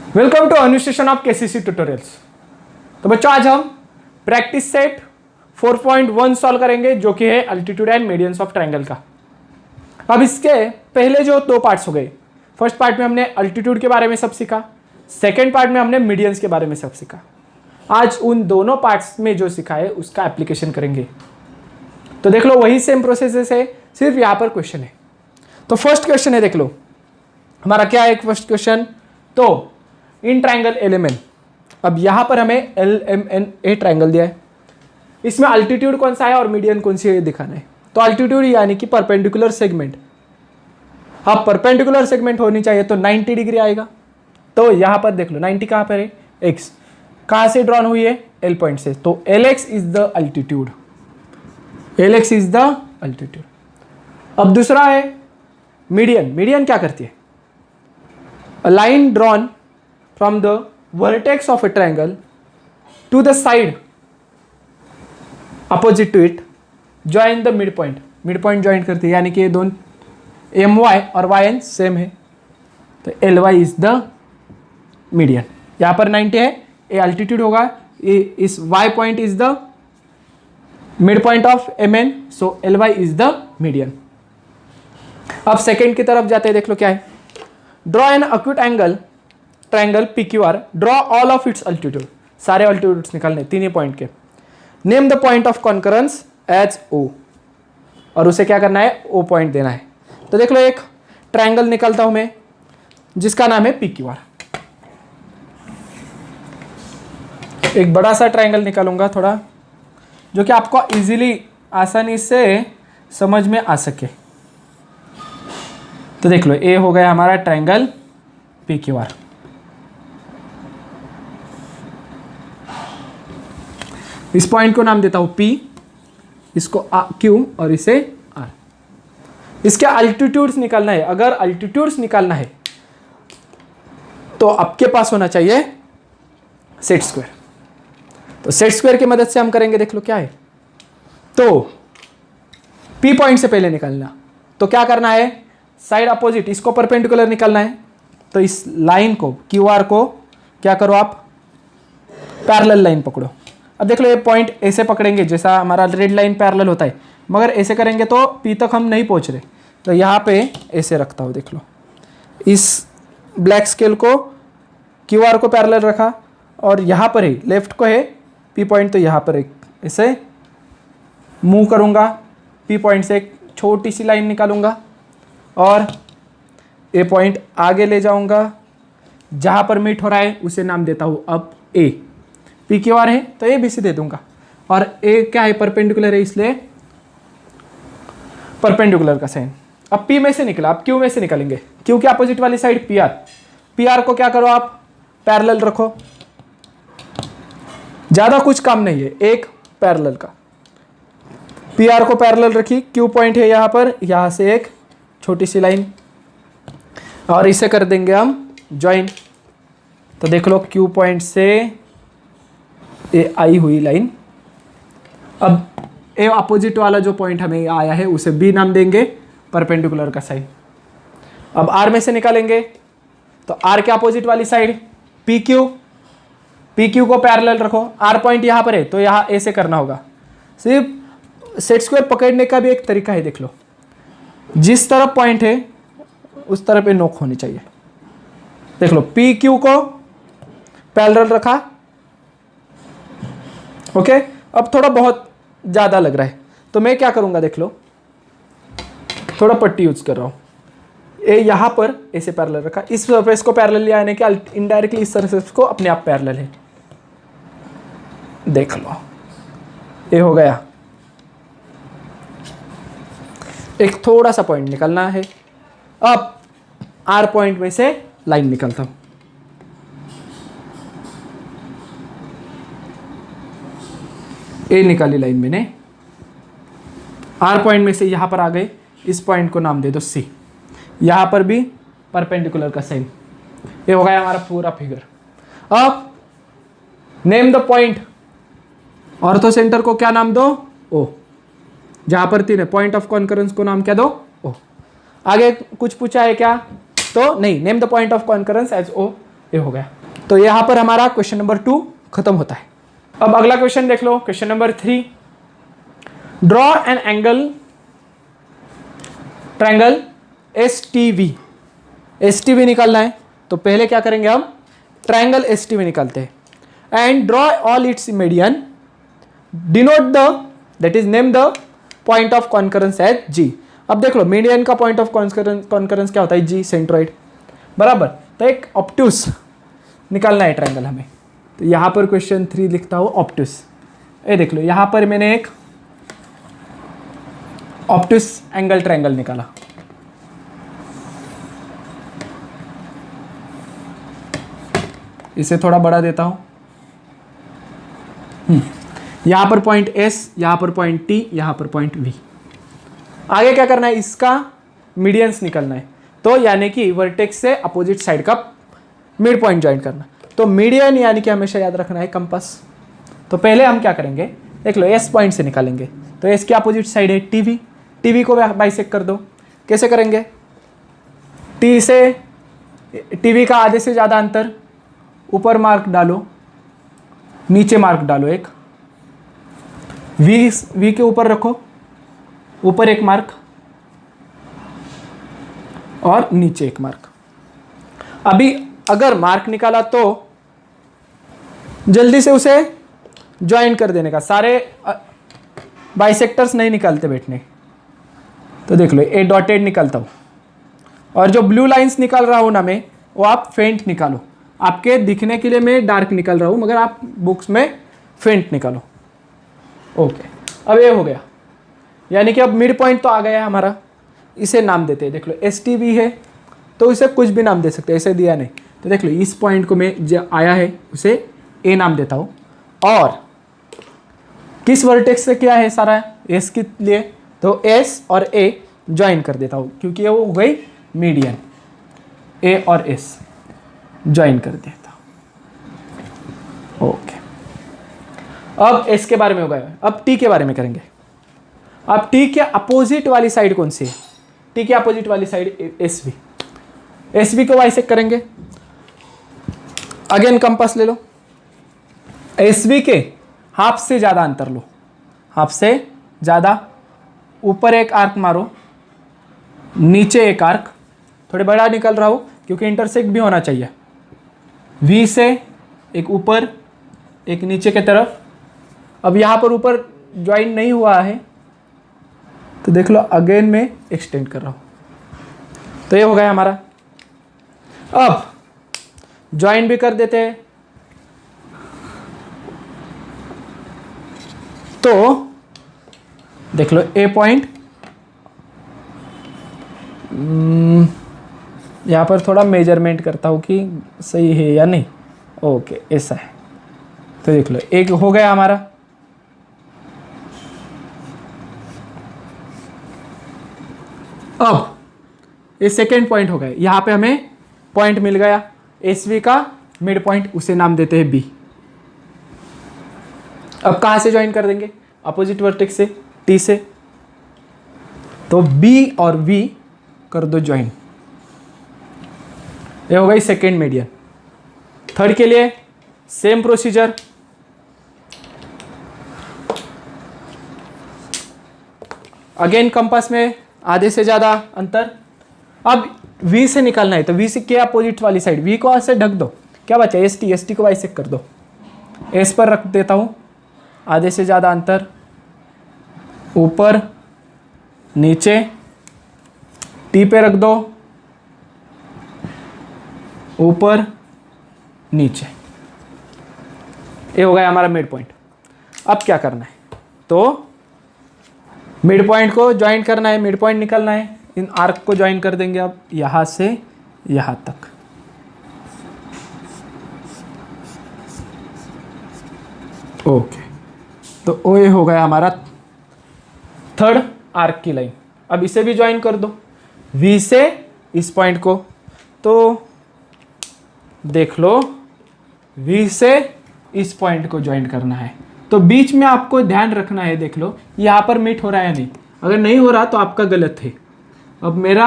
Welcome to अनुशासन of KCC tutorials. तो बच्चों आज हम प्रैक्टिस सेट 4.1 सॉल्व करेंगे जो कि है altitude and medians of triangle का। अब इसके पहले जो दो पार्ट्स हो गए, फर्स्ट पार्ट में हमने अल्टीट्यूड के बारे में सब सीखा, सेकेंड पार्ट में हमने मीडियंस के बारे में सब सीखा। आज उन दोनों पार्ट्स में जो सीखा है उसका एप्लीकेशन करेंगे। तो देख लो वही सेम प्रोसेस है, सिर्फ यहाँ पर क्वेश्चन है। तो फर्स्ट क्वेश्चन है, देख लो हमारा क्या है फर्स्ट क्वेश्चन। तो इन ट्रायंगल LMN, अब यहां पर हमें LMNA ट्रायंगल दिया है, इसमें अल्टीट्यूड कौन सा है और मीडियन कौन सी है दिखाना है। तो अल्टीट्यूड यानी कि परपेंडिकुलर सेगमेंट, अब परपेंडिकुलर सेगमेंट होनी चाहिए तो 90 डिग्री आएगा। तो यहां पर देख लो 90 कहां पर है, x कहां से ड्रॉन हुई है, L पॉइंट से, तो LX is the altitude, LX is the altitude. अब दूसरा है मीडियन। मीडियन क्या करती है, a line drawn from the vertex of a triangle to the side opposite to it join the midpoint, midpoint join करती है, यानी कि ये दोनों my और yn सेम है, तो ly इज द मीडियन। यहाँ पर 90 है, ये अल्टीट्यूड होगा, ये इस y point is the mid point of mn, so ly is the median. अब सेकेंड की तरफ जाते हैं, देख लो क्या है। Draw an acute angle triangle PQR, draw all of its altitude, सारे अल्टीट्यूड्स निकालने तीन ही पॉइंट के। Name the point of concurrence as O, और उसे क्या करना है, O पॉइंट देना है। तो देख लो एक ट्रायंगल निकालता हूं मैं जिसका नाम है PQR। एक बड़ा सा ट्रायंगल निकालूंगा थोड़ा, जो कि आपको इजीली आसानी से समझ में आ सके। तो देख लो ए हो गया हमारा ट्रायंगल PQR। इस पॉइंट को नाम देता हूं P, इसको Q और इसे R। इसके अल्टीट्यूड्स निकालना है। अगर अल्टीट्यूड्स निकालना है तो आपके पास होना चाहिए सेट स्क्वायर। तो सेट स्क्वायर की मदद से हम करेंगे, देख लो क्या है। तो P पॉइंट से पहले निकालना, तो क्या करना है, साइड अपोजिट इसको परपेंडिकुलर निकालना है। तो इस लाइन को QR को क्या करो आप, पैरेलल लाइन पकड़ो। अब देख लो ये पॉइंट ऐसे पकड़ेंगे जैसा हमारा रेड लाइन पैरेलल होता है, मगर ऐसे करेंगे तो P तक हम नहीं पहुंच रहे, तो यहाँ पे ऐसे रखता हूँ। देख लो इस ब्लैक स्केल को QR को पैरेलल रखा, और यहाँ पर है लेफ्ट को है P पॉइंट, तो यहाँ पर एक ऐसे मूव करूँगा, P पॉइंट से एक छोटी सी लाइन निकालूंगा और ए पॉइंट आगे ले जाऊंगा, जहां पर मीट हो रहा है उसे नाम देता हूं अब A। PQR है तो ABC दे दूंगा, और A क्या है, परपेंडिकुलर है, इसलिए परपेंडिकुलर का साइन। अब P में से निकला, अब Q में से निकलेंगे। Q के अपोजिट वाली साइड PR, PR को क्या करो आप, पैरेलल रखो, ज्यादा कुछ काम नहीं है, एक पैरेलल का। PR को पैरेलल रखी, Q पॉइंट है यहाँ पर, यहाँ से एक छोटी सी लाइन, और इसे कर देंगे हम ज्वाइन। तो देख लो Q पॉइंट से ये आई हुई लाइन। अब ए अपोजिट वाला जो पॉइंट हमें आया है उसे B नाम देंगे, परपेंडिकुलर का साइन। अब R में से निकालेंगे, तो R के अपोजिट वाली साइड PQ, PQ को पैरेलल रखो, R पॉइंट यहाँ पर है तो यहाँ A से करना होगा। सिर्फ सेट स्क्वायर पकड़ने का भी एक तरीका है, देख लो जिस तरफ पॉइंट है उस तरफ पे नोक होनी चाहिए। देख लो PQ को पैरेलल रखा, ओके। अब थोड़ा बहुत ज़्यादा लग रहा है तो मैं क्या करूँगा, देख लो थोड़ा पट्टी यूज कर रहा हूँ, ये यहाँ पर ऐसे पैरेलल रखा, इस सरफेस को पैरेलल लिया, यानी कि इनडायरेक्टली इस सरफेस को अपने आप पैरेलल है। देख लो ये हो गया। एक थोड़ा सा पॉइंट निकलना है, अब R पॉइंट में से लाइन निकलता हूं। ए निकाली लाइन मैंने, R पॉइंट में से यहां पर आ गए, इस पॉइंट को नाम दे दो C, यहां पर भी परपेंडिकुलर का साइन। ये हो गया हमारा पूरा फिगर। अब name the point, ortho centre को क्या नाम दो, O, जहां पर तीन है, पॉइंट ऑफ कॉन्करेंस को नाम क्या दो, O। आगे कुछ पूछा है क्या, तो नहीं, name the point of concurrence as O, ये हो गया। तो यहाँ पर हमारा क्वेश्चन नंबर 2 खत्म होता है। अब अगला क्वेश्चन देख लो, question number 3, draw an angle triangle STV। STV निकालना है तो पहले क्या करेंगे, हम ट्रायंगल STV निकालते हैं। And draw all its median, denote the, that is name the point of concurrence at G। अब देख लो मीडियन का पॉइंट ऑफ कॉन्करेंस क्या होता है, G, सेंट्रोइड, बराबर। तो एक ऑब्ट्यूस निकालना है ट्रायंगल हमें। तो यहाँ पर क्वेश्चन 3 लिखता हूँ ऑब्ट्यूस। ये देख लो यहाँ पर मैंने एक ऑब्ट्यूस एंगल ट्रायंगल निकाला। इसे थोड़ा बड़ा देता हूं। यहां पर पॉइंट S, यहां पर पॉइंट T, यहां पर पॉइंट V। आगे क्या करना है, इसका मीडियंस निकलना है। तो यानी कि वर्टेक्स से अपोजिट साइड का मिड पॉइंट ज्वाइन करना। तो मीडियन यानी कि हमेशा याद रखना है कंपास। तो पहले हम क्या करेंगे, देख लो S पॉइंट से निकालेंगे। तो S के अपोजिट साइड है TV। TV को बाइसेक्ट कर दो। कैसे करेंगे, T से TV का आधे से ज़्यादा अंतर, ऊपर मार्क डालो, नीचे मार्क डालो एक। V के ऊपर रखो, ऊपर एक मार्क और नीचे एक मार्क। अभी अगर मार्क निकाला तो जल्दी से उसे ज्वाइन कर देने का। सारे बाइसेक्टर्स नहीं निकालते बैठने। तो देख लो ए डॉटेड निकालता हूँ, और जो ब्लू लाइंस निकाल रहा हूँ ना मैं, वो आप फेंट निकालो। आपके दिखने के लिए मैं डार्क निकाल रहा हूँ, मगर आप बुक्स में फेंट निकालो। ओके, अब ये हो गया, यानी कि अब मिड पॉइंट तो आ गया है हमारा। इसे नाम देते हैं, देख लो STV है तो इसे कुछ भी नाम दे सकते हैं, ऐसे दिया नहीं। तो देख लो इस पॉइंट को मैं जो आया है उसे A नाम देता हूँ। और किस वर्टेक्स से क्या है सारा, S के लिए, तो S और A ज्वाइन कर देता हूँ, क्योंकि ये वो हो गई मीडियन। A और S ज्वाइन कर देता हूँ। ओके, अब S के बारे में हो गया। अब T के बारे में करेंगे। अब T के अपोजिट वाली साइड कौन सी है, T के अपोजिट वाली साइड SV। SV को बाइसेक्ट करेंगे। अगेन कंपास ले लो, SV के हाफ से ज़्यादा अंतर लो, हाफ से ज़्यादा। ऊपर एक आर्क मारो, नीचे एक आर्क, थोड़े बड़ा निकल रहा हो क्योंकि इंटरसेक्ट भी होना चाहिए। V से एक ऊपर एक नीचे के तरफ। अब यहाँ पर ऊपर ज्वाइन नहीं हुआ है तो देख लो अगेन में एक्सटेंड कर रहा हूँ। तो ये हो गया हमारा। अब ज्वाइन भी कर देते हैं। तो देख लो A पॉइंट, यहाँ पर थोड़ा मेजरमेंट करता हूँ कि सही है या नहीं। ओके, ऐसा है। तो देख लो एक हो गया हमारा। अब ये सेकेंड पॉइंट हो गया। यहाँ पे हमें पॉइंट मिल गया SV का मिड पॉइंट, उसे नाम देते हैं B। अब कहाँ से ज्वाइन कर देंगे, अपोजिट वर्टेक्स से, T से। तो B और V कर दो ज्वाइन। ये हो गई सेकेंड मीडियन। थर्ड के लिए सेम प्रोसीजर। अगेन कंपास में आधे से ज़्यादा अंतर। अब V से निकालना है तो V से के अपोजिट वाली साइड, V को ऐसे ढक दो। क्या बचा, ST को बाइसेक्ट कर दो। S पर रख देता हूँ, आधे से ज़्यादा अंतर, ऊपर नीचे। T पे रख दो, ऊपर नीचे। ये हो गया हमारा मिड पॉइंट। अब क्या करना है, तो मिड पॉइंट को ज्वाइन करना है, मिड पॉइंट निकालना है। इन आर्क को ज्वाइन कर देंगे अब यहाँ से यहाँ तक। ओके, तो ओ ये हो गया हमारा थर्ड आर्क की लाइन। अब इसे भी ज्वाइन कर दो V से इस पॉइंट को। तो देख लो V से इस पॉइंट को ज्वाइन करना है। तो बीच में आपको ध्यान रखना है, देख लो यहाँ पर मीट हो रहा है या नहीं। अगर नहीं हो रहा तो आपका गलत है। अब मेरा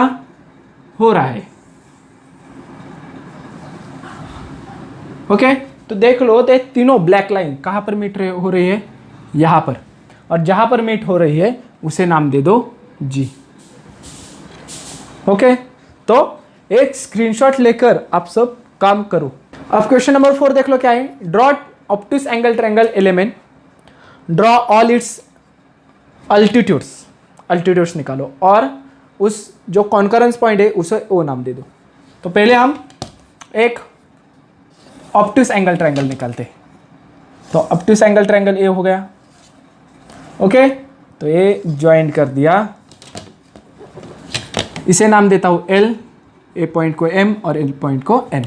हो रहा है। ओके, तो देख लो तो तीनों ब्लैक लाइन कहाँ पर मीट हो रही है, यहाँ पर, और जहाँ पर मीट हो रही है उसे नाम दे दो G। ओके, तो एक स्क्रीनशॉट लेकर आप सब काम करो। अब क्वेश्चन नंबर 4 देख लो क्या है। Draw obtuse angle triangle element, draw all its altitudes निकालो और उस जो कॉन्करेंस पॉइंट है उसे ओ नाम दे दो। तो पहले हम एक ऑब्टूस एंगल ट्रायंगल निकालते हैं। तो ऑब्टूस एंगल ट्रायंगल ए हो गया। ओके, तो ये ज्वाइन कर दिया, इसे नाम देता हूं L, ए पॉइंट को M और L पॉइंट को N।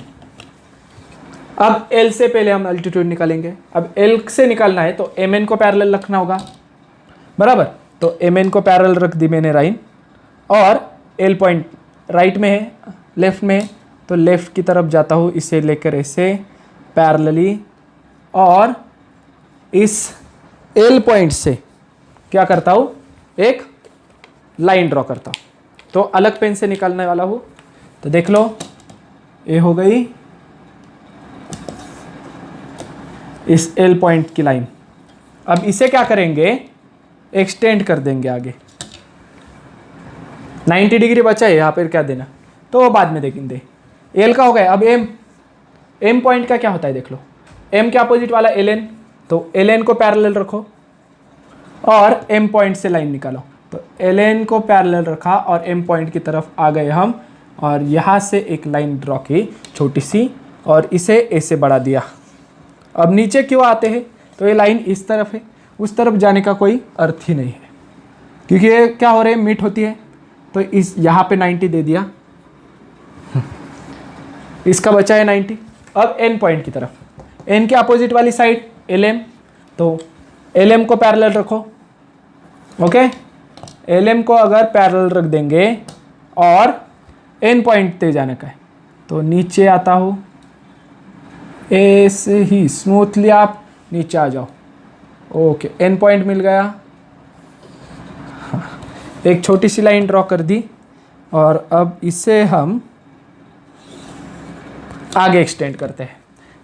अब L से पहले हम अल्टीट्यूड निकालेंगे। अब L से निकालना है तो Mn को पैरेलल रखना होगा, बराबर। तो Mn को पैरेलल रख दी मैंने लाइन, और L पॉइंट राइट में है, लेफ्ट में है, तो लेफ्ट की तरफ जाता हूँ, इसे लेकर ऐसे पैरेलली, और इस L पॉइंट से क्या करता हूँ, एक लाइन ड्रॉ करता हूँ। तो अलग पेन से निकालने वाला हूँ। तो देख लो, ये हो गई इस L पॉइंट की लाइन। अब इसे क्या करेंगे, एक्सटेंड कर देंगे आगे। 90 डिग्री बचा है, यहाँ पर क्या देना तो वो बाद में देखेंगे। L का हो गया। अब M पॉइंट का क्या होता है देख लो, M के अपोजिट वाला Ln, तो Ln को पैरेलल रखो और M पॉइंट से लाइन निकालो। तो Ln को पैरेलल रखा और M पॉइंट की तरफ आ गए हम, और यहाँ से एक लाइन ड्रॉ की छोटी सी, और इसे ऐसे बढ़ा दिया। अब नीचे क्यों आते हैं, तो ये लाइन इस तरफ है, उस तरफ जाने का कोई अर्थ ही नहीं है, क्योंकि ये क्या हो रहा है, मीट होती है। तो इस यहाँ पे 90 दे दिया, इसका बचा है 90। अब N पॉइंट की तरफ, N के अपोजिट वाली साइड Lm, तो Lm को पैरेलल रखो। ओके, Lm को अगर पैरेलल रख देंगे और N पॉइंट पे जाने का है, तो नीचे आता हूँ, ऐसे ही स्मूथली आप नीचे आ जाओ। ओके, N पॉइंट मिल गया, एक छोटी सी लाइन ड्रॉ कर दी, और अब इसे हम आगे एक्सटेंड करते हैं।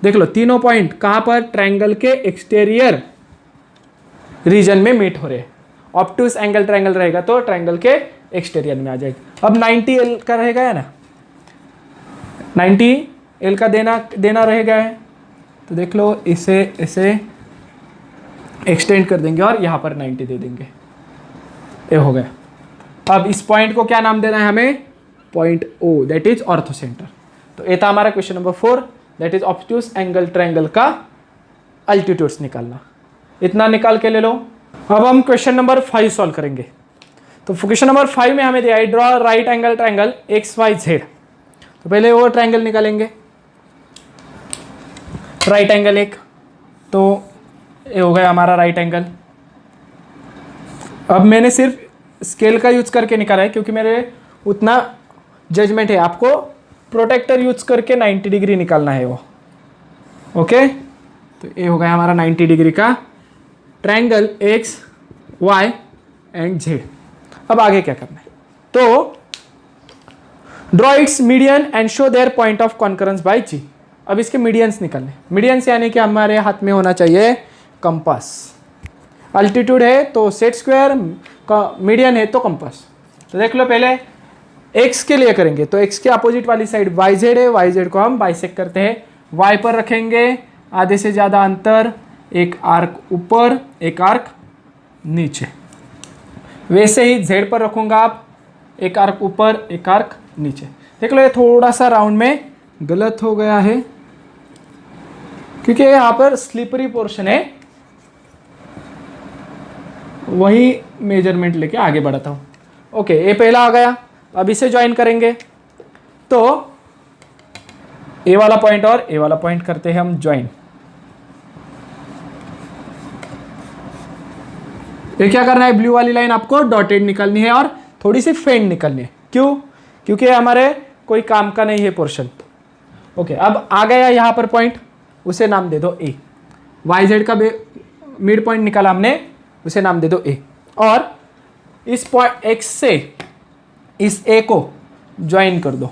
देख लो, तीनों पॉइंट कहाँ पर, ट्रायंगल के एक्सटीरियर रीजन में मीट हो रहे हैं। ऑब्टूस एंगल ट्रायंगल रहेगा तो ट्रायंगल के एक्सटीरियर में आ जाएगा। अब 90 L का रहेगा है ना, 90 L का देना रहेगा है। तो देख लो, इसे इसे एक्सटेंड कर देंगे और यहाँ पर 90 दे देंगे, ये हो गया। अब इस पॉइंट को क्या नाम देना है हमें, point O, that is orthocentre. तो ये था हमारा question number 4, that is obtuse angle triangle का अल्टीट्यूड्स निकालना। इतना निकाल के ले लो। अब हम क्वेश्चन नंबर 5 सॉल्व करेंगे। तो क्वेश्चन नंबर 5 में हमें दिया है draw right angle triangle XYZ। तो पहले वो ट्रायंगल निकालेंगे, राइट एंगल एक, तो ये हो गया हमारा राइट एंगल। अब मैंने सिर्फ स्केल का यूज करके निकाला है, क्योंकि मेरे उतना जजमेंट है, आपको प्रोटेक्टर यूज करके 90 डिग्री निकालना है वो। ओके, तो ये हो गया हमारा 90 डिग्री का triangle X, Y and Z। अब आगे क्या करना है, तो draw its median and show their point of concurrence by G। अब इसके मीडियंस निकालने, मीडियंस यानी कि हमारे हाथ में होना चाहिए कंपास। अल्टीट्यूड है तो सेट स्क्वायर, मीडियन है तो कंपास। तो देख लो, पहले x के लिए करेंगे, तो x के अपोजिट वाली साइड yz है, yz को हम बाइसेक्ट करते हैं, y पर रखेंगे आधे से ज़्यादा अंतर, एक आर्क ऊपर एक आर्क नीचे। वैसे ही z पर रखूँगा आप, एक आर्क ऊपर एक आर्क नीचे। देख लो, ये थोड़ा सा राउंड में गलत हो गया है, क्योंकि यहाँ पर स्लिपरी पोर्शन है, वही मेजरमेंट लेके आगे बढ़ाता हूँ। ओके, ये पहला आ गया। अब इसे ज्वाइन करेंगे, तो ए वाला पॉइंट और ए वाला पॉइंट करते हैं हम ज्वाइन। ये क्या करना है, ब्लू वाली लाइन आपको डॉटेड निकालनी है और थोड़ी सी फेंट निकालनी है। क्यों, क्योंकि हमारे कोई काम का नहीं है पोर्शन। ओके, अब आ गया यहाँ पर पॉइंट, उसे नाम दे दो ए। YZ का मिड पॉइंट निकाला हमने, उसे नाम दे दो ए। और इस पॉइंट X से इस ए को ज्वाइन कर दो,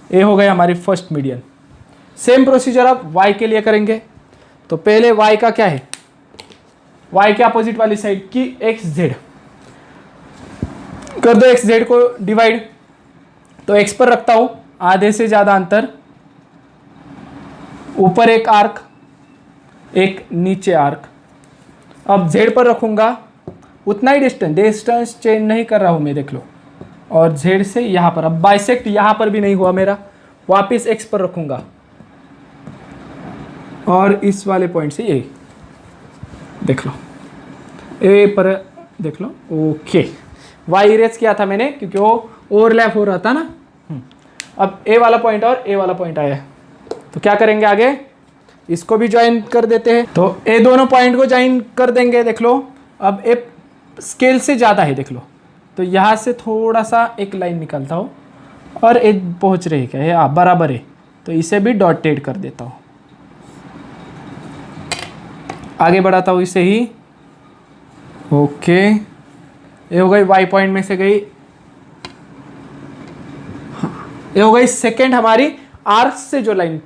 ए हो गई हमारी फर्स्ट मीडियन। सेम प्रोसीजर अब y के लिए करेंगे। तो पहले y का क्या है, y के अपोजिट वाली साइड की xz कर दो, xz को डिवाइड। तो x पर रखता हूं आधे से ज्यादा अंतर, ऊपर एक आर्क, एक नीचे आर्क। अब z पर रखूंगा उतना ही डिस्टेंस चेंज नहीं कर रहा हूं मैं, देख लो। और z से यहां पर, अब बाइसेक्ट यहां पर भी नहीं हुआ मेरा, वापिस x पर रखूंगा और इस वाले पॉइंट से ये देख लो, ए पर देख लो। ओके, y इरेज किया था मैंने क्योंकि वो ओवरलैप हो रहा था ना। अब ए वाला पॉइंट और ए वाला पॉइंट आया है, तो क्या करेंगे आगे, इसको भी ज्वाइन कर देते हैं। तो ए दोनों पॉइंट को ज्वाइन कर देंगे, देख लो। अब ए स्केल से ज़्यादा है, देख लो। तो यहाँ से थोड़ा सा एक लाइन निकालता हूँ और ए पहुँच रही क्या है, बराबर है, तो इसे भी डॉटेड कर देता हूँ। आगे बढ़ाता हूँ इसे ही। ओके, ये हो गई वाई पॉइंट में से गई, ये हो गई सेकेंड हमारी आर्क से जो लाइन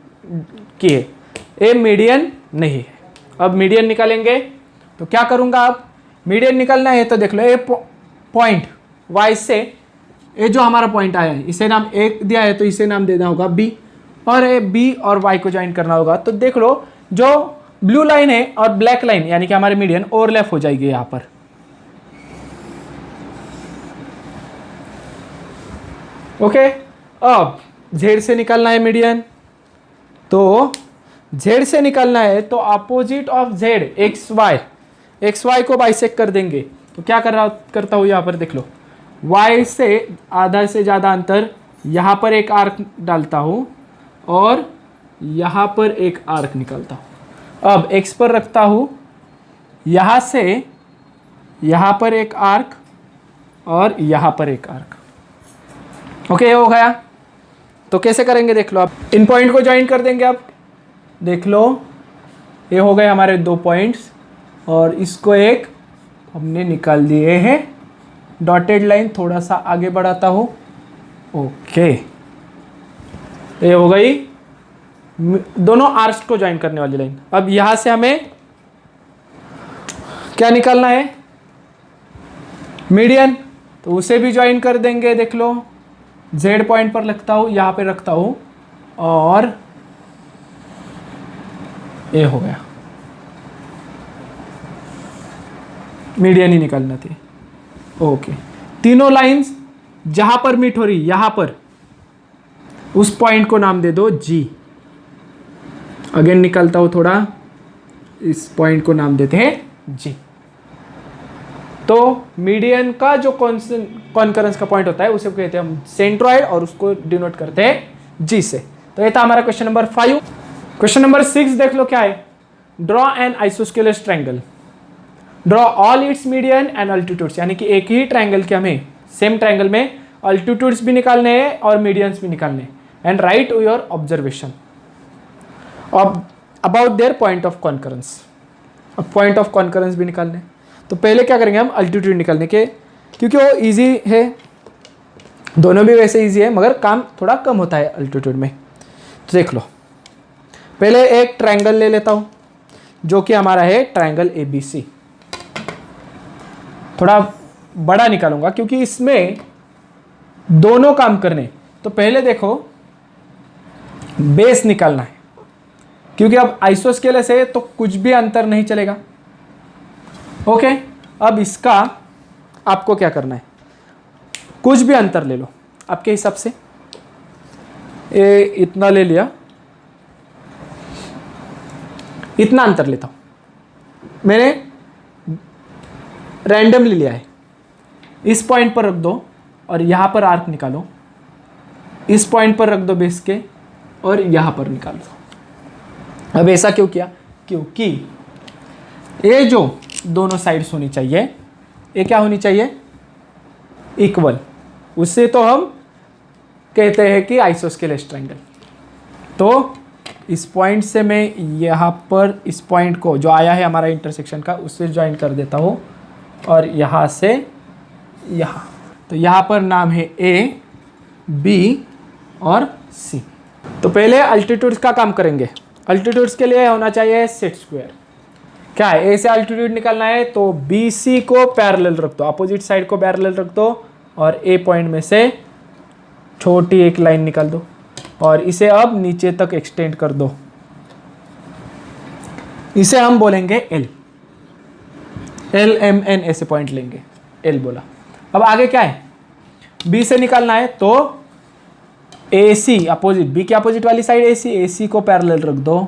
की है। ए मीडियन नहीं है। अब मीडियन निकालेंगे, तो क्या करूंगा, अब मीडियन निकालना है तो देख लो, ए पॉइंट वाई से ए जो हमारा पॉइंट आया है, इसे नाम ए दिया है तो इसे नाम देना होगा बी, और ए बी और वाई को ज्वाइन करना होगा। तो देख लो, जो ब्लू लाइन है और ब्लैक लाइन यानी कि हमारे मीडियन ओवरलैप हो जाएगी यहां पर। ओके, अब जेड से निकालना है मीडियन, तो जेड से निकालना है तो opposite of Z X Y को बाइसेक्ट कर देंगे। तो क्या करता हूँ यहाँ पर देख लो, y से आधा से ज़्यादा अंतर, यहाँ पर एक आर्क डालता हूँ और यहाँ पर एक आर्क निकालता हूँ। अब x पर रखता हूँ, यहाँ से यहाँ पर एक आर्क और यहाँ पर एक आर्क। ओके, हो गया। तो कैसे करेंगे देख लो, अब इन पॉइंट को ज्वाइन कर देंगे। अब देख लो, ये हो गए हमारे दो पॉइंट्स और इसको एक हमने निकाल दिए हैं। डॉटेड लाइन थोड़ा सा आगे बढ़ाता हूँ। ओके, ये हो गई दोनों आर्क्स को ज्वाइन करने वाली लाइन। अब यहाँ से हमें क्या निकालना है, मीडियन, तो उसे भी ज्वाइन कर देंगे। देख लो, जेड पॉइंट पर रखता हूँ, यहाँ पे रखता हूँ और ये हो गया, मीडियन ही निकालना थी। ओके, तीनों लाइंस जहां पर मीट हो रही, यहां पर उस पॉइंट को नाम दे दो जी। अगेन निकालता हूं थोड़ा, इस पॉइंट को नाम देते हैं जी। तो मीडियन का जो कॉन्करेंस का पॉइंट होता है उसे कहते हैं हम सेंट्रॉइड और उसको डिनोट करते हैं जी से। तो ये था हमारा क्वेश्चन नंबर 5। क्वेश्चन नंबर 6 देख लो क्या है, draw N isosceles triangle, draw all its median and altitudes, यानी कि एक ही ट्रायंगल के हमें सेम ट्रायंगल में अल्टीट्यूड्स भी निकालने हैं और मीडियंस भी निकालने हैं। And right your observation about their point of concurrence. अब पॉइंट ऑफ कॉन्करेंस भी निकालने, तो पहले क्या करेंगे हम अल्टीट्यूड निकालने के, क्योंकि वो इजी है, दोनों भी वैसे इजी है मगर काम थोड़ा कम होता है अल्टीट्यूड में। तो देख लो, पहले एक ट्रायंगल ले लेता हूँ जो कि हमारा है ट्रायंगल ABC। थोड़ा बड़ा निकालूंगा क्योंकि इसमें दोनों काम करने। तो पहले देखो, बेस निकालना है क्योंकि अब आइसोस्केलस है तो कुछ भी अंतर नहीं चलेगा। ओके, अब इसका आपको क्या करना है, कुछ भी अंतर ले लो आपके हिसाब से। ये इतना ले लिया, इतना अंतर लेता हूं मैंने, रैंडमली लिया है। इस पॉइंट पर रख दो और यहां पर आर्क निकालो, इस पॉइंट पर रख दो बेस के और यहां पर निकाल दो। अब ऐसा क्यों किया, क्योंकि ये जो दोनों साइड्स होनी चाहिए, ये क्या होनी चाहिए, इक्वल। उससे तो हम कहते हैं कि आइसोस्केलस ट्रायंगल। तो इस पॉइंट से मैं यहाँ पर इस पॉइंट को जो आया है हमारा इंटरसेक्शन का, उससे ज्वाइन कर देता हूँ और यहाँ से यहाँ, तो यहाँ पर नाम है A, B और C। तो पहले अल्टीट्यूड्स का काम करेंगे। अल्टीट्यूड्स के लिए होना चाहिए सेट स्क्वायर। क्या है, ए से अल्टीट्यूड निकालना है तो बी सी को पैरेलल रख दो, अपोजिट साइड को पैरेलल रख दो और ए पॉइंट में से छोटी एक लाइन निकाल दो और इसे अब नीचे तक एक्सटेंड कर दो। इसे हम बोलेंगे एल, एल एम एन ऐसे पॉइंट लेंगे, एल बोला। अब आगे क्या है, बी से निकालना है तो ए सी अपोजिट, बी के अपोजिट वाली साइड ए सी, ए सी को पैरेलल रख दो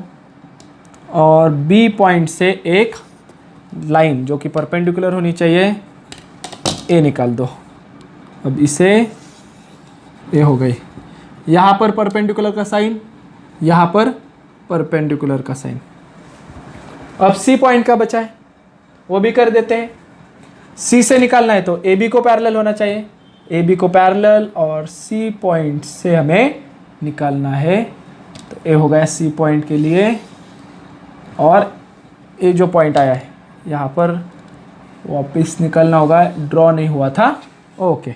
और बी पॉइंट से एक लाइन जो कि परपेंडिकुलर होनी चाहिए ए निकाल दो। अब इसे ए हो गई, यहाँ पर परपेंडिकुलर का साइन, यहाँ पर परपेंडिकुलर का साइन। अब सी पॉइंट का बचा है वो भी कर देते हैं। सी से निकालना है तो ए बी को पैरेलल होना चाहिए, ए बी को पैरेलल और सी पॉइंट से हमें निकालना है तो ए हो गया सी पॉइंट के लिए। और ए जो पॉइंट आया है यहाँ पर वापस निकलना होगा, ड्रॉ नहीं हुआ था, ओके।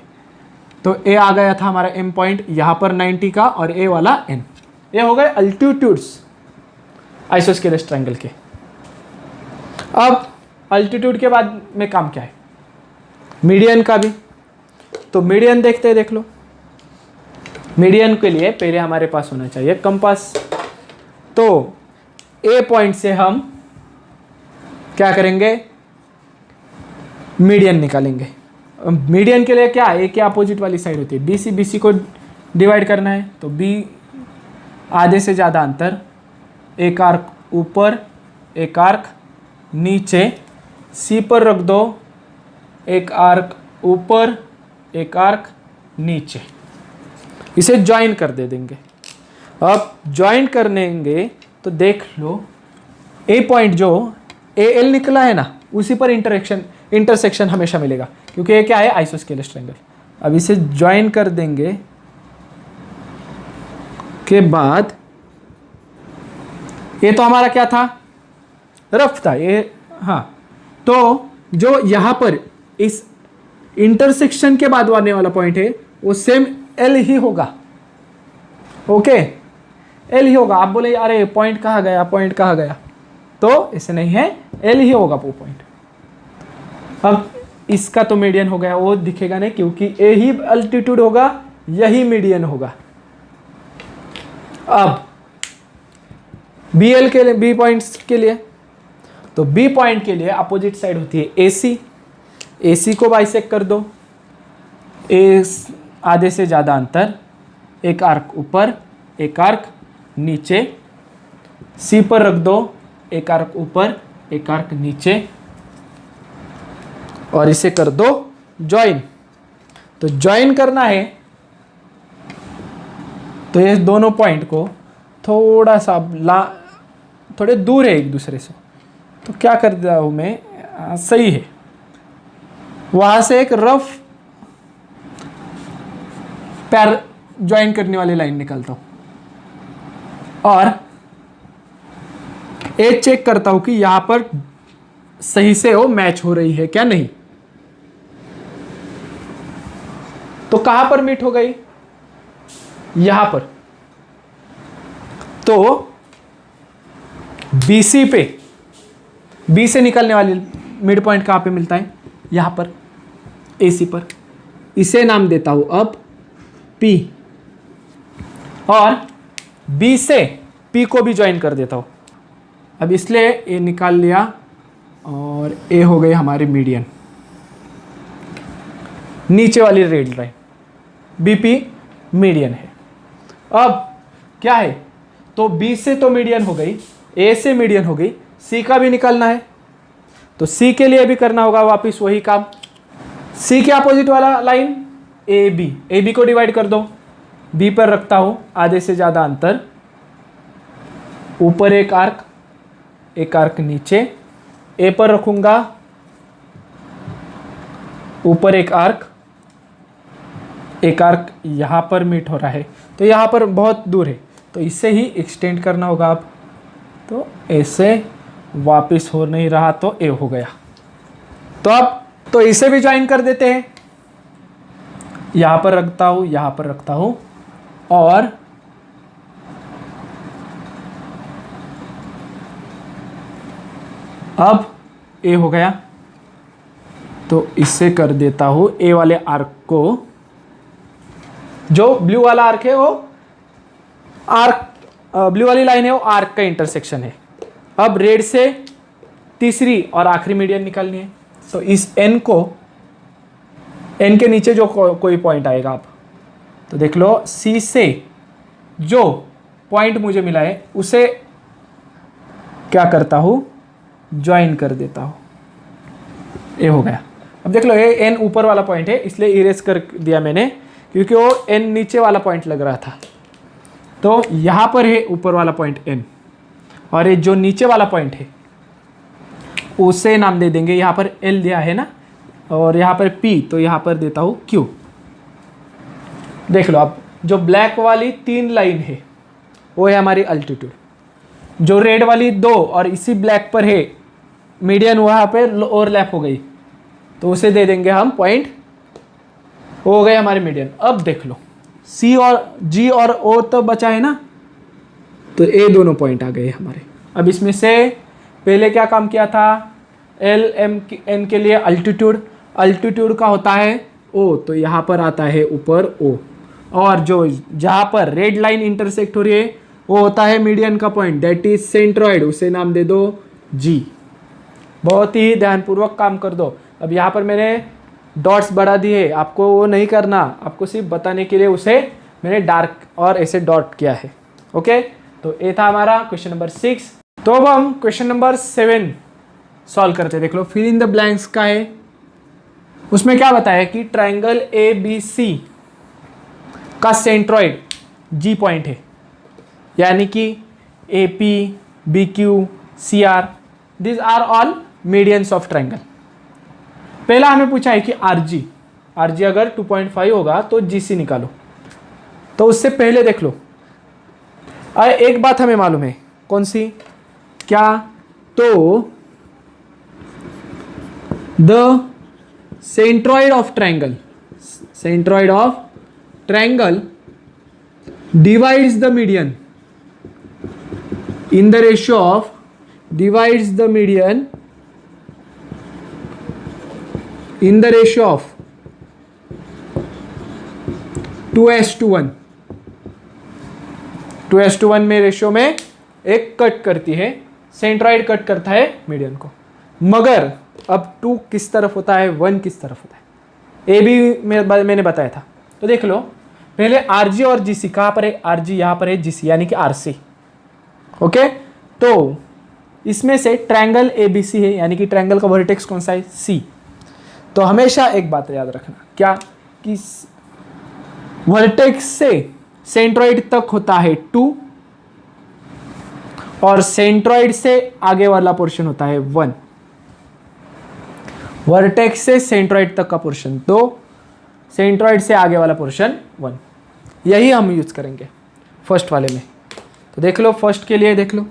तो ए आ गया था हमारा एम पॉइंट यहाँ पर 90 का और ए वाला एन। ये हो गए अल्टीट्यूड्स आइसोस्केलेस ट्रायंगल के। अब अल्टीट्यूड के बाद में काम क्या है, मीडियन का भी। तो मीडियन देखते हैं, देख लो। मीडियन के लिए पहले हमारे पास होना चाहिए कंपास। तो ए पॉइंट से हम क्या करेंगे, मीडियन निकालेंगे। मीडियन के लिए क्या, ए के अपोजिट वाली साइड होती है, बी सी, बी सी को डिवाइड करना है तो बी आधे से ज़्यादा अंतर, एक आर्क ऊपर एक आर्क नीचे, सी पर रख दो, एक आर्क ऊपर एक आर्क नीचे, इसे ज्वाइन कर दे देंगे। अब ज्वाइन कर देंगे तो देख लो ए पॉइंट जो ए एल निकला है ना, उसी पर इंटरसेक्शन हमेशा मिलेगा क्योंकि ये क्या है, आइसोस्केलेस ट्रायंगल। अब इसे ज्वाइन कर देंगे के बाद ये तो हमारा क्या था, रफ था ये, हाँ। तो जो यहाँ पर इस इंटरसेक्शन के बाद आने वाला पॉइंट है वो सेम एल ही होगा, ओके, एल ही होगा। आप बोले अरे पॉइंट कहाँ गया, पॉइंट कहाँ गया, तो ऐसे नहीं है, एल ही होगा वो पॉइंट। अब इसका तो मीडियन हो गया, वो दिखेगा नहीं क्योंकि ए ही अल्टीट्यूड होगा, यही मीडियन होगा। अब बी एल के लिए, बी पॉइंट्स के लिए, तो बी पॉइंट के लिए अपोजिट साइड होती है ए सी, ए सी को बाइसेक्ट कर दो, ए आधे से ज़्यादा अंतर, एक आर्क ऊपर एक आर्क नीचे, सी पर रख दो, एक आर्क ऊपर एक आर्क नीचे और इसे कर दो ज्वाइन। तो ज्वाइन करना है तो ये दोनों पॉइंट को थोड़ा सा थोड़े दूर है एक दूसरे से, तो क्या कर दिया हूँ मैं, सही है, वहां से एक रफ पैर ज्वाइन करने वाली लाइन निकालता हूं और एक चेक करता हूं कि यहां पर सही से वो मैच हो रही है क्या नहीं। तो कहां पर मीट हो गई, यहां पर। तो BC पे, बी से निकलने वाली मिड पॉइंट कहां पे मिलता है, यहां पर AC पर। इसे नाम देता हूं अब P और B से P को भी ज्वाइन कर देता हूं। अब इसलिए ए निकाल लिया और ए हो गई हमारी मीडियन, नीचे वाली रेड लाइन BP मीडियन है। अब क्या है, तो B से तो मीडियन हो गई, A से मीडियन हो गई, C का भी निकालना है तो C के लिए भी करना होगा वापस वही काम। C के अपोजिट वाला लाइन AB, AB को डिवाइड कर दो, B पर रखता हूं आधे से ज़्यादा अंतर, ऊपर एक आर्क नीचे, A पर रखूंगा ऊपर एक आर्क यहाँ पर मीट हो रहा है तो यहाँ पर बहुत दूर है तो इसे ही एक्सटेंड करना होगा। अब तो ऐसे वापस हो नहीं रहा तो ए हो गया। तो अब तो इसे भी ज्वाइन कर देते हैं, यहाँ पर रखता हूँ और अब ए हो गया, तो इससे कर देता हूं ए वाले आर्क को, जो ब्लू वाला आर्क है वो आर्क, ब्लू वाली लाइन है वो आर्क का इंटरसेक्शन है। अब रेड से तीसरी और आखिरी मीडियन निकालनी है, तो इस एन को, एन के नीचे जो कोई पॉइंट आएगा आप, तो देख लो सी से जो पॉइंट मुझे मिला है उसे क्या करता हूं, ज्वाइन कर देता हूं, ये हो गया। अब देख लो ये एन ऊपर वाला पॉइंट है इसलिए इरेज कर दिया मैंने, क्योंकि वो एन नीचे वाला पॉइंट लग रहा था। तो यहाँ पर है ऊपर वाला पॉइंट एन, और ये जो नीचे वाला पॉइंट है उसे नाम दे देंगे, यहाँ पर एल दिया है ना, और यहाँ पर पी, तो यहाँ पर देता हूँ क्यू। देख लो अब जो ब्लैक वाली 3 लाइन है वो है हमारी अल्टीट्यूड, जो रेड वाली 2 और इसी ब्लैक पर है मीडियन, वहाँ पे ओवरलैप हो गई, तो उसे दे देंगे हम पॉइंट, हो गए हमारे मीडियन। अब देख लो सी और जी और ओ तो बचा है ना, तो ए दोनों पॉइंट आ गए हमारे। अब इसमें से पहले क्या काम किया था, एल एम एन के लिए अल्टीट्यूड, अल्टीट्यूड का होता है ओ, तो यहाँ पर आता है ऊपर ओ, और जो जहाँ पर रेड लाइन इंटरसेक्ट हो रही है वो होता है मीडियन का पॉइंट, दैट इज सेंट्रॉइड, उसे नाम दे दो जी। बहुत ही ध्यानपूर्वक काम कर दो। अब यहाँ पर मैंने डॉट्स बढ़ा दिए, आपको वो नहीं करना, आपको सिर्फ बताने के लिए उसे मैंने डार्क और ऐसे डॉट किया है। ओके, तो ये था हमारा क्वेश्चन नंबर 6। तो अब हम क्वेश्चन नंबर 7 सॉल्व करते हैं। देख लो फिल इन द ब्लैंक्स का है, उसमें क्या बताया कि ट्राइंगल ए बी सी का सेंट्रॉइड जी पॉइंट है, यानी कि A P B Q C R, this are all medians of triangle. पहला हमें पूछा है कि आर जी अगर 2.5 होगा तो जी सी निकालो। तो उससे पहले देख लो एक बात हमें मालूम है, कौन सी, क्या, तो the centroid of triangle, centroid of triangle divides the median in the ratio of, divides the median in the ratio of 2:1, 2:1 में रेशियो में एक कट करती है, सेंट्रॉइड कट करता है मीडियन को। मगर अब 2 किस तरफ होता है, 1 किस तरफ होता है, ए भी मैंने बताया था। तो देख लो पहले आर जी और जी सी, कहाँ पर है आर जी, यहाँ पर है जी सी, यानी कि आर सी। ओके, तो इसमें से ट्रायंगल ए बी सी है, यानी कि ट्रायंगल का वर्टेक्स कौन सा है, सी। तो हमेशा एक बात याद रखना, क्या, कि वर्टेक्स से सेंट्रॉइड तक होता है 2 और सेंट्रॉइड से आगे वाला पोर्शन होता है 1। वर्टेक्स से सेंट्रॉइड तक का पोर्शन 2, सेंट्रॉइड से आगे वाला पोर्शन 1। यही हम यूज करेंगे फर्स्ट वाले में। तो देख लो फर्स्ट के लिए देख लो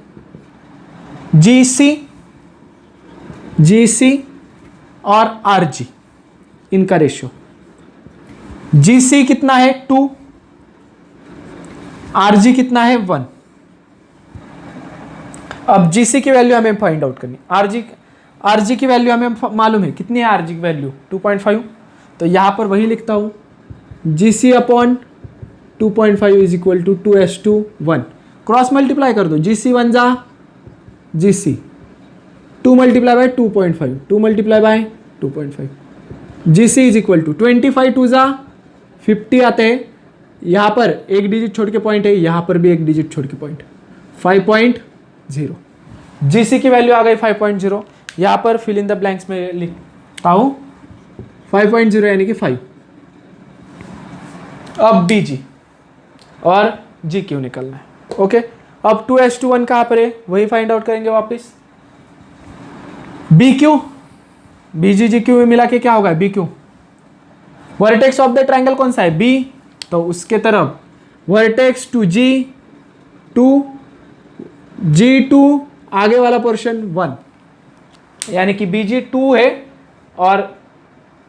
जी सी और आर जी, इनका रेशियो, जी सी कितना है 2, आर जी कितना है 1। अब जी सी की वैल्यू हमें फाइंड आउट करनी, आर जी की वैल्यू हमें मालूम है, कितनी है आर जी की वैल्यू 2.5। तो यहाँ पर वही लिखता हूँ, G C upon 2.5 is equal to 2:1। Cross multiply कर दो, जी सी 1 जा G C, 2 multiply by 2.5, 2 multiply by 2.5, G C is equal to 25 2 जा 50 आते हैं। यहाँ पर एक डिजिट छोड़ के पॉइंट है, यहाँ पर भी एक डिजिट छोड़ के पॉइंट, 5.0। जी सी की वैल्यू आ गई 5.0। यहाँ पर फिल इन द ब्लैंक्स में लिखता हूँ 5.0 यानी कि 5। अब बी जी और जी क्यू निकलना है। ओके, अब 2:1 कहाँ पर है, वही फाइंड आउट करेंगे वापस। B Q, B G G Q मिला के क्या होगा, B Q. Vertex of the triangle कौन सा है, बी, तो उसके तरफ वर्टेक्स टू जी टू आगे वाला पोर्शन 1, यानी कि बी जी 2 है और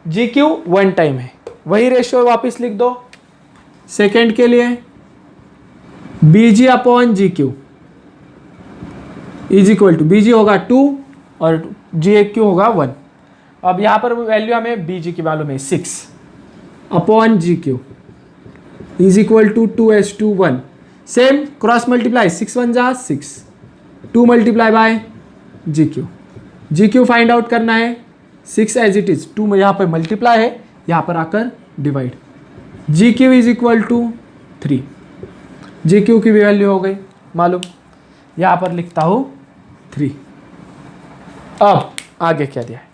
जी क्यू 1 टाइम है। वही रेशियो वापस लिख दो सेकेंड के लिए, B G upon G Q is equal to, B G होगा 2 और जी ए क्यू होगा 1। अब यहाँ पर वैल्यू हमें बी जी की मालूम है 6 upon G Q is equal to 2s2 1। Same cross multiply 6 1 जा 6, 2 multiply by G Q find out करना है। 6 एज इट इज, 2 में यहाँ पर मल्टीप्लाई है, यहाँ पर आकर divide. G Q is equal to 3, G Q की भी वैल्यू हो गई मालूम, यहाँ पर लिखता हूँ 3। अब आगे क्या दिया है,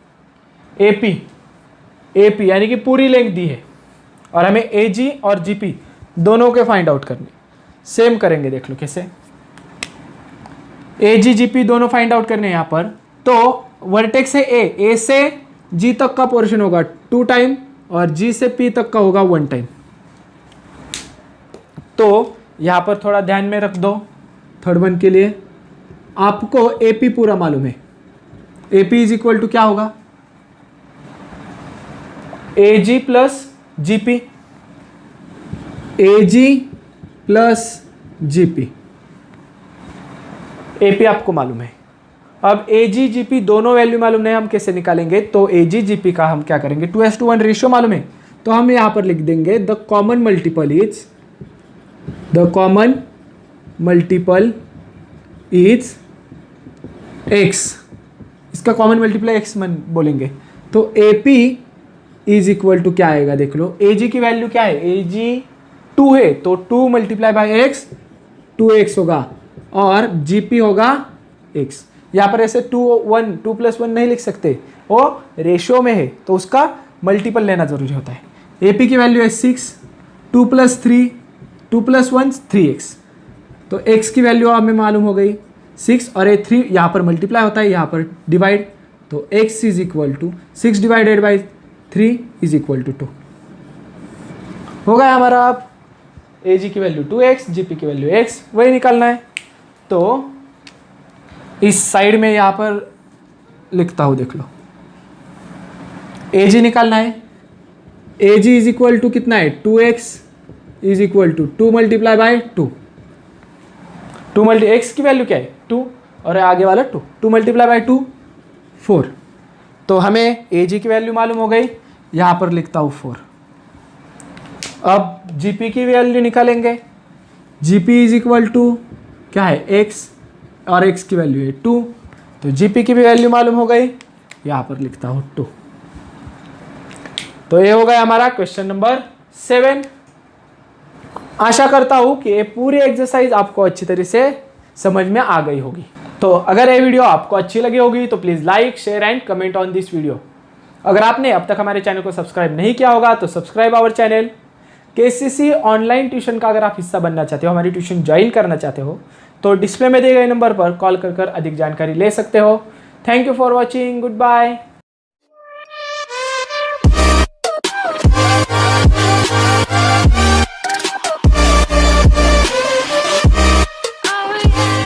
एपी यानी कि पूरी लेंथ दी है और हमें एजी और जीपी दोनों के फाइंड आउट करने। सेम करेंगे, देख लो कैसे। एजी जीपी दोनों फाइंड आउट करने यहाँ पर। तो वर्टेक्स है ए से जी तक का पोर्शन होगा 2 टाइम और जी से पी तक का होगा 1 टाइम। तो यहाँ पर थोड़ा ध्यान में रख दो, थर्ड वन के लिए आपको एपी पूरा मालूम है। एपी इज इक्वल टू क्या होगा, एजी प्लस जीपी, एजी प्लस जीपी। एपी आपको मालूम है। अब एजी जीपी दोनों वैल्यू मालूम नहीं, हम कैसे निकालेंगे। तो एजी जीपी का हम क्या करेंगे, 2:1 रेशियो मालूम है, तो हम यहां पर लिख देंगे the common multiple is x. इसका कॉमन मल्टीप्लाई एक्स बोलेंगे। तो एपी इज इक्वल टू क्या आएगा, देख लो। एजी की वैल्यू क्या है, एजी 2 है, तो 2 मल्टीप्लाई बाई एक्स 2x होगा और जीपी होगा x। यहाँ पर ऐसे 2 + 1 नहीं लिख सकते, वो रेशियो में है तो उसका मल्टीपल लेना जरूरी होता है। एपी की वैल्यू है 6, 2 + 3, 2 + 1 3x। तो x की वैल्यू हमें मालूम हो गई 6 और ये 3 यहाँ पर मल्टीप्लाई होता है, यहाँ पर डिवाइड। तो x is equal to 6 divided by 3 is equal to 2 हो गया हमारा। अब एजी की वैल्यू 2x, जीपी की वैल्यू x, वही निकालना है। तो इस साइड में यहाँ पर लिखता हूँ, देख लो। एजी निकालना है, एजी इज इक्वल टू कितना है, 2x is equal to 2 multiply by 2। X की वैल्यू क्या है 2 और आगे वाला 2 मल्टीप्लाई बाय 2 4। तो हमें एजी की वैल्यू मालूम हो गई, यहाँ पर लिखता हूँ 4। अब जीपी की वैल्यू निकालेंगे। जीपी इज इक्वल टू क्या है, x और x की वैल्यू है 2, तो जीपी की भी वैल्यू मालूम हो गई, यहाँ पर लिखता हूँ 2। तो ये हो गया हमारा क्वेश्चन नंबर 7। आशा करता हूँ कि ये पूरी एक्सरसाइज आपको अच्छी तरह से समझ में आ गई होगी। तो अगर ये वीडियो आपको अच्छी लगी होगी तो please like, share and comment on this video. अगर आपने अब तक हमारे चैनल को सब्सक्राइब नहीं किया होगा तो subscribe our channel. KCC online tuition का अगर आप हिस्सा बनना चाहते हो, हमारी ट्यूशन ज्वाइन करना चाहते हो, तो डिस्प्ले में दिए गए नंबर पर कॉल कर अधिक जानकारी ले सकते हो। Thank you for watching, good bye.